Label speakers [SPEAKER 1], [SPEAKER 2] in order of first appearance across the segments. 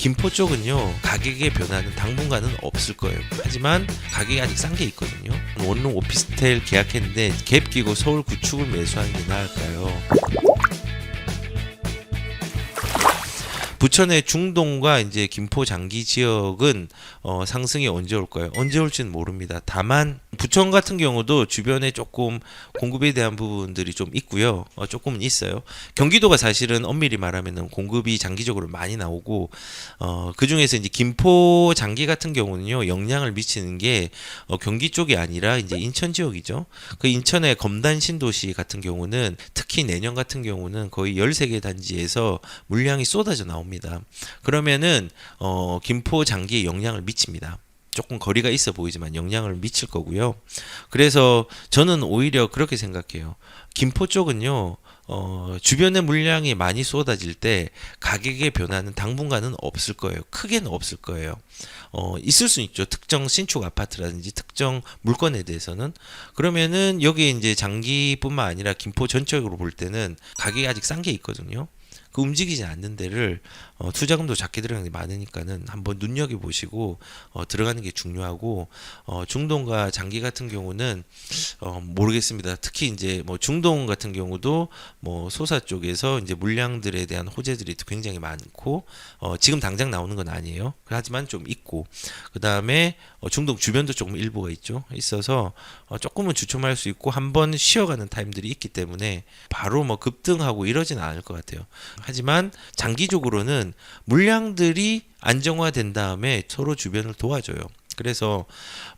[SPEAKER 1] 김포 쪽은요, 가격의 변화는 당분간은 없을 거예요. 하지만 가격이 아직 싼 게 있거든요. 원룸 오피스텔 계약했는데 갭 끼고 서울 구축을 매수하는 게 나을까요? 부천의 중동과 이제 김포 장기 지역은 상승이 언제 올까요? 언제 올지는 모릅니다. 다만 부천 같은 경우도 주변에 조금 공급에 대한 부분들이 좀 있고요. 조금은 있어요. 경기도가 사실은 엄밀히 말하면은 공급이 장기적으로 많이 나오고 그 중에서 이제 김포 장기 같은 경우는요, 영향을 미치는 게 경기 쪽이 아니라 이제 인천 지역이죠. 그 인천의 검단 신도시 같은 경우는 특히 내년 같은 경우는 거의 13개 단지에서 물량이 쏟아져 나옵니다. 그러면은 김포 장기에 영향을 미칩니다. 조금 거리가 있어 보이지만 영향을 미칠 거고요. 그래서 저는 오히려 그렇게 생각해요. 김포 쪽은요, 주변에 물량이 많이 쏟아질 때 가격의 변화는 당분간은 없을 거예요. 크게는 없을 거예요. 있을 수 있죠. 특정 신축 아파트라든지 특정 물건에 대해서는. 그러면은 여기에 이제 장기뿐만 아니라 김포 전적으로 볼 때는 가격이 아직 싼 게 있거든요. 그 움직이지 않는 데를 투자금도 작게 들어가는 게 많으니까는 한번 눈여겨 보시고 들어가는 게 중요하고, 중동과 장기 같은 경우는 모르겠습니다. 특히 이제 뭐 중동 같은 경우도 뭐 소사 쪽에서 이제 물량들에 대한 호재들이 굉장히 많고, 지금 당장 나오는 건 아니에요. 하지만 좀 있고, 그 다음에 중동 주변도 조금 일부가 있어서 조금은 주춤할 수 있고 한번 쉬어가는 타임들이 있기 때문에 바로 뭐 급등하고 이러지는 않을 것 같아요. 하지만 장기적으로는 물량들이 안정화된 다음에 서로 주변을 도와줘요. 그래서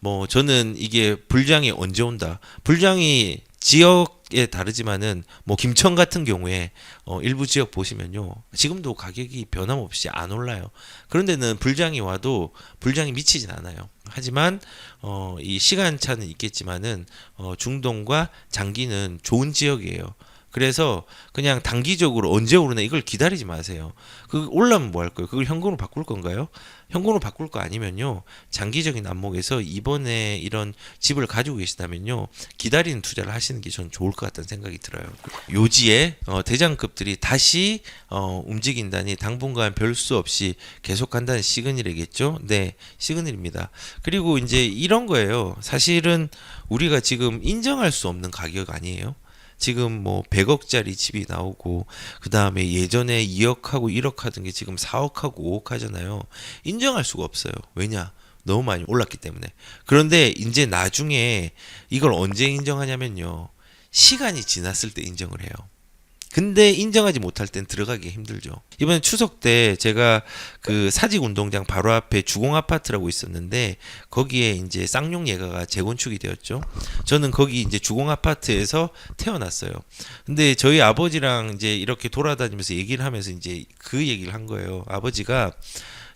[SPEAKER 1] 뭐 저는 이게 불장이 언제 온다. 불장이 지역에 다르지만은 뭐 김천 같은 경우에 일부 지역 보시면요, 지금도 가격이 변함없이 안 올라요. 그런 데는 불장이 와도 불장이 미치진 않아요. 하지만 이 시간차는 있겠지만은 중동과 장기는 좋은 지역이에요. 그래서 그냥 단기적으로 언제 오르나 이걸 기다리지 마세요. 그 올라면 뭐 할 거예요? 그걸 현금으로 바꿀 건가요? 현금으로 바꿀 거 아니면요, 장기적인 안목에서 이번에 이런 집을 가지고 계시다면요, 기다리는 투자를 하시는 게 전 좋을 것 같다는 생각이 들어요. 요지에 대장급들이 다시 움직인다니 당분간 별 수 없이 계속 간다는 시그널이겠죠? 네, 시그널입니다. 그리고 이제 이런 거예요. 사실은 우리가 지금 인정할 수 없는 가격 아니에요? 지금 뭐 100억짜리 집이 나오고, 그 다음에 예전에 2억하고 1억 하던 게 지금 4억하고 5억 하잖아요. 인정할 수가 없어요. 왜냐? 너무 많이 올랐기 때문에. 그런데 이제 나중에 이걸 언제 인정하냐면요, 시간이 지났을 때 인정을 해요. 근데 인정하지 못할 땐 들어가기 힘들죠. 이번에 추석 때 제가 그 사직 운동장 바로 앞에 주공 아파트라고 있었는데 거기에 이제 쌍용 예가가 재건축이 되었죠. 저는 거기 이제 주공 아파트에서 태어났어요. 근데 저희 아버지랑 이제 이렇게 돌아다니면서 얘기를 하면서 이제 그 얘기를 한 거예요. 아버지가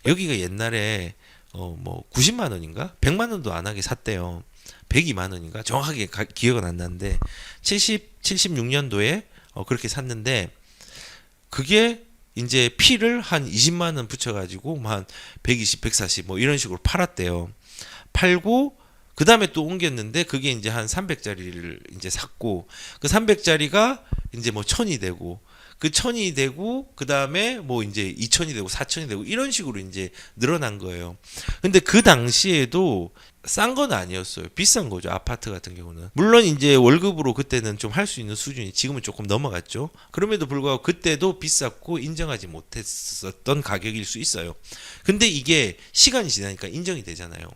[SPEAKER 1] 여기가 옛날에 뭐 90만 원인가? 100만 원도 안 하게 샀대요. 102만 원인가? 정확하게 기억은 안 나는데 76년도에 그렇게 샀는데, 그게 이제 피를 한 20만 원 붙여가지고 한 120, 140 뭐 이런 식으로 팔았대요. 팔고 그 다음에 또 옮겼는데 그게 이제 한 300짜리를 이제 샀고, 그 300짜리가 이제 뭐 1000이 되고, 그 1000이 되고, 그 다음에 뭐 이제 2000이 되고 4000이 되고 이런 식으로 이제 늘어난 거예요. 근데 그 당시에도 싼 건 아니었어요. 비싼 거죠. 아파트 같은 경우는. 물론 이제 월급으로 그때는 좀 할 수 있는 수준이 지금은 조금 넘어갔죠. 그럼에도 불구하고 그때도 비쌌고 인정하지 못했었던 가격일 수 있어요. 근데 이게 시간이 지나니까 인정이 되잖아요.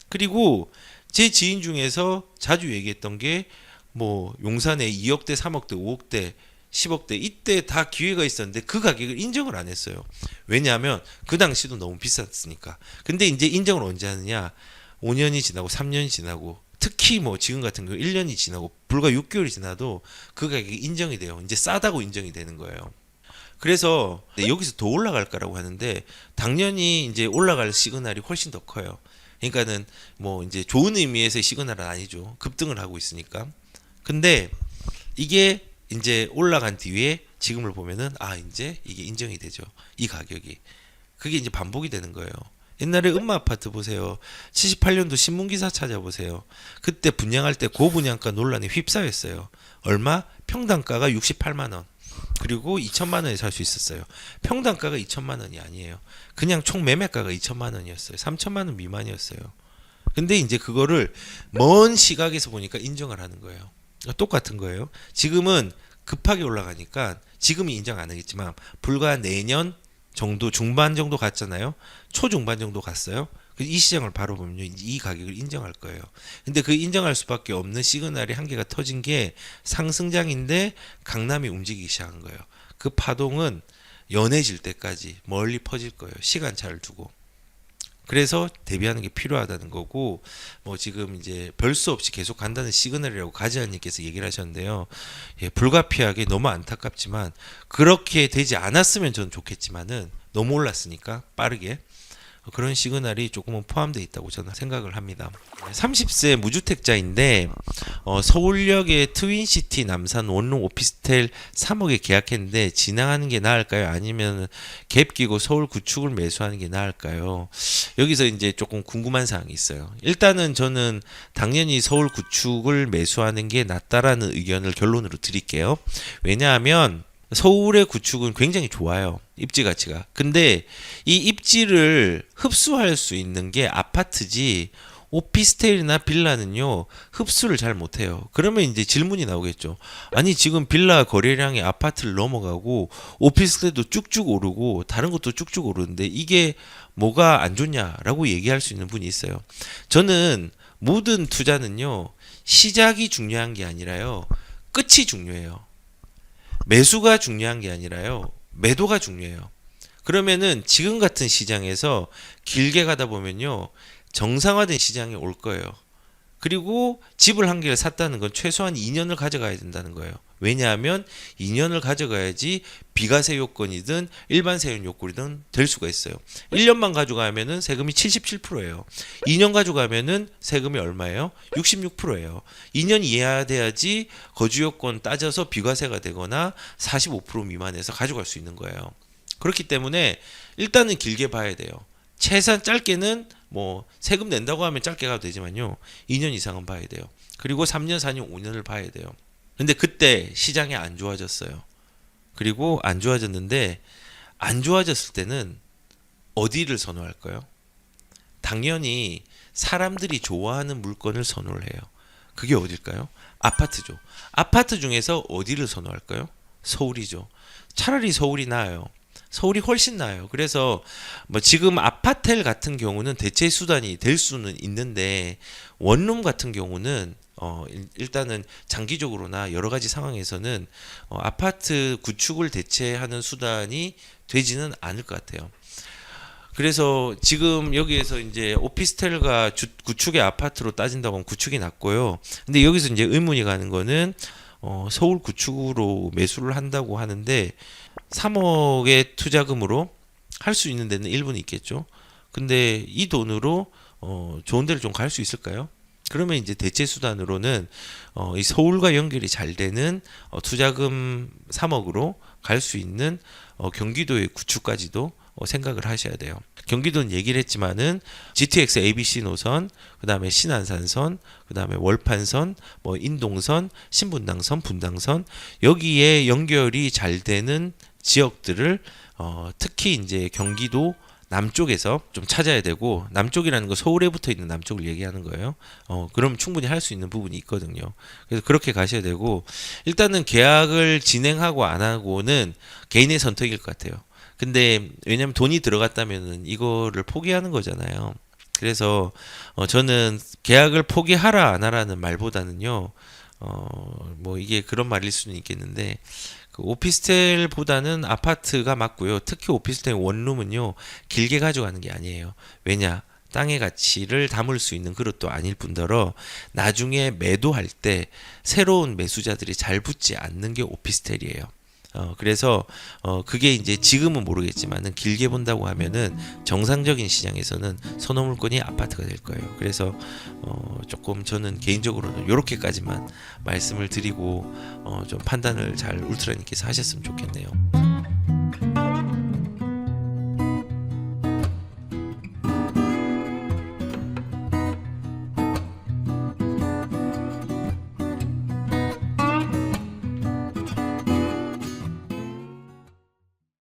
[SPEAKER 1] 그리고 제 지인 중에서 자주 얘기했던 게 뭐 용산에 2억대, 3억대, 5억대, 10억대 이때 다 기회가 있었는데 그 가격을 인정을 안 했어요. 왜냐하면 그 당시도 너무 비쌌으니까. 근데 이제 인정을 언제 하느냐? 5년이 지나고 3년이 지나고, 특히 뭐 지금 같은 경우 1년이 지나고 불과 6개월이 지나도 그 가격이 인정이 돼요. 이제 싸다고 인정이 되는 거예요. 그래서 여기서 더 올라갈까라고 하는데 당연히 이제 올라갈 시그널이 훨씬 더 커요. 그러니까는 뭐 이제 좋은 의미에서의 시그널은 아니죠. 급등을 하고 있으니까. 근데 이게 이제 올라간 뒤에 지금을 보면은 이제 이게 인정이 되죠. 이 가격이. 그게 이제 반복이 되는 거예요. 옛날에 음마 아파트 보세요. 78년도 신문기사 찾아보세요. 그때 분양할 때 고분양가 논란이 휩싸였어요. 얼마? 평당가가 68만 원. 그리고 2천만 원에 살 수 있었어요. 평당가가 2천만 원이 아니에요. 그냥 총 매매가가 2천만 원이었어요. 3천만 원 미만이었어요. 근데 이제 그거를 먼 시각에서 보니까 인정을 하는 거예요. 똑같은 거예요. 지금은 급하게 올라가니까 지금이 인정 안 하겠지만 불과 내년 정도 중반 정도 갔잖아요. 초중반 정도 갔어요. 이 시장을 바로 보면 이 가격을 인정할 거예요. 근데 그 인정할 수밖에 없는 시그널이 한 개가 터진 게 상승장인데 강남이 움직이기 시작한 거예요. 그 파동은 연해질 때까지 멀리 퍼질 거예요. 시간차를 두고. 그래서 대비하는 게 필요하다는 거고, 뭐 지금 이제 별 수 없이 계속 간다는 시그널이라고 가지아님께서 얘기를 하셨는데요. 예, 불가피하게 너무 안타깝지만 그렇게 되지 않았으면 저는 좋겠지만은 너무 올랐으니까 빠르게 그런 시그널이 조금은 포함되어 있다고 저는 생각을 합니다. 30세 무주택자인데 서울역의 트윈시티 남산 원룸 오피스텔 3억에 계약했는데 진행하는 게 나을까요? 아니면 갭 끼고 서울 구축을 매수하는 게 나을까요? 여기서 이제 조금 궁금한 사항이 있어요. 일단은 저는 당연히 서울 구축을 매수하는 게 낫다라는 의견을 결론으로 드릴게요. 왜냐하면 서울의 구축은 굉장히 좋아요. 입지 가치가. 근데 이 입지를 흡수할 수 있는 게 아파트지 오피스텔이나 빌라는요 흡수를 잘 못해요. 그러면 이제 질문이 나오겠죠. 아니 지금 빌라 거래량이 아파트를 넘어가고 오피스텔도 쭉쭉 오르고 다른 것도 쭉쭉 오르는데 이게 뭐가 안 좋냐라고 얘기할 수 있는 분이 있어요. 저는 모든 투자는요 시작이 중요한 게 아니라요 끝이 중요해요. 매수가 중요한 게 아니라요. 매도가 중요해요. 그러면은 지금 같은 시장에서 길게 가다 보면요. 정상화된 시장에 올 거예요. 그리고 집을 한 개를 샀다는 건 최소한 2년을 가져가야 된다는 거예요. 왜냐하면 2년을 가져가야지 비과세 요건이든 일반 세율 요건이든 될 수가 있어요. 1년만 가져가면은 세금이 77%예요. 2년 가져가면은 세금이 얼마예요? 66%예요. 2년 이하 돼야지 거주 요건 따져서 비과세가 되거나 45% 미만에서 가져갈 수 있는 거예요. 그렇기 때문에 일단은 길게 봐야 돼요. 최소한 짧게는 뭐 세금 낸다고 하면 짧게 가도 되지만요. 2년 이상은 봐야 돼요. 그리고 3년, 4년, 5년을 봐야 돼요. 근데 그때 시장이 안 좋아졌어요. 그리고 안 좋아졌는데 안 좋아졌을 때는 어디를 선호할까요? 당연히 사람들이 좋아하는 물건을 선호를 해요. 그게 어딜까요? 아파트죠. 아파트 중에서 어디를 선호할까요? 서울이죠. 차라리 서울이 나아요. 서울이 훨씬 나아요. 그래서 뭐 지금 아파텔 같은 경우는 대체 수단이 될 수는 있는데 원룸 같은 경우는 일단은 장기적으로나 여러 가지 상황에서는 아파트 구축을 대체하는 수단이 되지는 않을 것 같아요. 그래서 지금 여기에서 이제 오피스텔과 구축의 아파트로 따진다고 하면 구축이 낫고요. 근데 여기서 이제 의문이 가는 거는 서울 구축으로 매수를 한다고 하는데 3억의 투자금으로 할 수 있는 데는 일부는 있겠죠. 근데 이 돈으로 좋은 데를 좀 갈 수 있을까요? 그러면 이제 대체 수단으로는 이 서울과 연결이 잘 되는 투자금 3억으로 갈 수 있는 경기도의 구축까지도 생각을 하셔야 돼요. 경기도는 얘기를 했지만은 GTX ABC 노선, 그다음에 신안산선, 그다음에 월판선, 뭐 인동선, 신분당선, 분당선 여기에 연결이 잘 되는 지역들을 특히 이제 경기도 남쪽에서 좀 찾아야 되고, 남쪽이라는 거 서울에 붙어 있는 남쪽을 얘기하는 거예요. 그럼 충분히 할 수 있는 부분이 있거든요. 그래서 그렇게 가셔야 되고, 일단은 계약을 진행하고 안 하고는 개인의 선택일 것 같아요. 근데 왜냐면 돈이 들어갔다면은 이거를 포기하는 거잖아요. 그래서 저는 계약을 포기하라 안 하라는 말보다는요. 뭐 이게 그런 말일 수는 있겠는데 그 오피스텔보다는 아파트가 맞고요. 특히 오피스텔 원룸은요. 길게 가져가는 게 아니에요. 왜냐? 땅의 가치를 담을 수 있는 그릇도 아닐 뿐더러 나중에 매도할 때 새로운 매수자들이 잘 붙지 않는 게 오피스텔이에요. 그래서 그게 이제 지금은 모르겠지만은 길게 본다고 하면은 정상적인 시장에서는 선호 물건이 아파트가 될 거예요. 그래서 조금 저는 개인적으로는 이렇게까지만 말씀을 드리고 좀 판단을 잘 울트라님께서 하셨으면 좋겠네요.